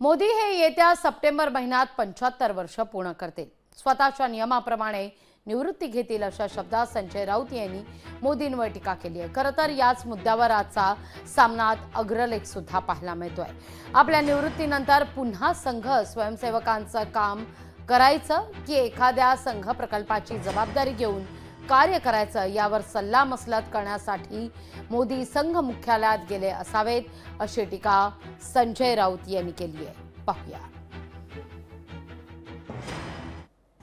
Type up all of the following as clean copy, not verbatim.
मोदी हे येत्या सप्टेंबर महिन्यात 75 वर्ष पूर्ण करतील. स्वतःच्या नियमाप्रमाणे निवृत्ती घेतील अशा शब्दात संजय राऊत यांनी मोदींवर टीका केली आहे. खरं तर याच मुद्द्यावर आजचा सामनात अग्रलेख सुद्धा पाहायला मिळतोय. आपल्या निवृत्तीनंतर पुन्हा संघ स्वयंसेवकांचं काम करायचं की एखाद्या संघ प्रकल्पाची जबाबदारी घेऊन कार्य करायचं यावर सल्लामसलत करण्यासाठी मोदी संघ मुख्यालयात गेले असावेत अशी टीका संजय राऊत यांनी केली आहे. पाहूया.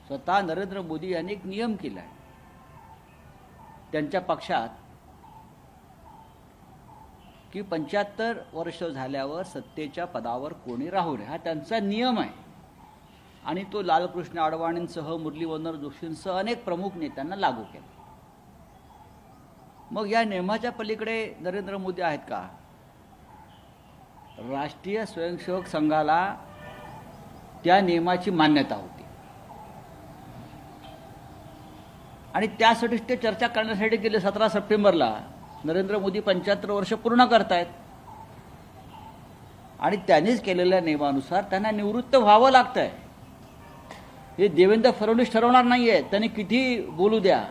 स्वतः नरेंद्र मोदी यांनी एक नियम केला आहे त्यांच्या पक्षात की 75 वर्ष झाल्यावर सत्तेच्या पदावर कोणी राहू नये, हा त्यांचा नियम आहे. आणि तो लालकृष्ण अडवाणींसह मुरली मनोहर जोशींसह अनेक प्रमुख नेत्यांना लागू केला. मग या नियमाच्या पलीकडे नरेंद्र मोदी आहेत का? राष्ट्रीय स्वयंसेवक संघाला त्या नियमाची मान्यता होती आणि त्यासाठी ते चर्चा करण्यासाठी गेले. 17 सप्टेंबरला नरेंद्र मोदी 75 वर्ष पूर्ण करतायत आणि त्यांनीच केलेल्या नियमानुसार त्यांना निवृत्त व्हावं लागतंय. हे देवेंद्र फडणवीस ठरवणार नाहीये, त्यांनी किती बोलू द्या.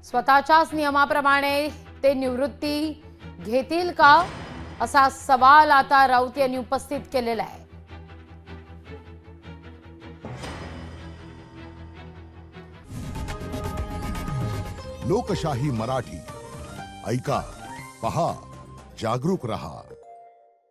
स्वतःच्याच नियमाप्रमाणे ते निवृत्ती घेतील का असा सवाल आता राऊत यांनी उपस्थित केलेला आहे. लोकशाही मराठी ऐका, पहा, जागरूक रहा.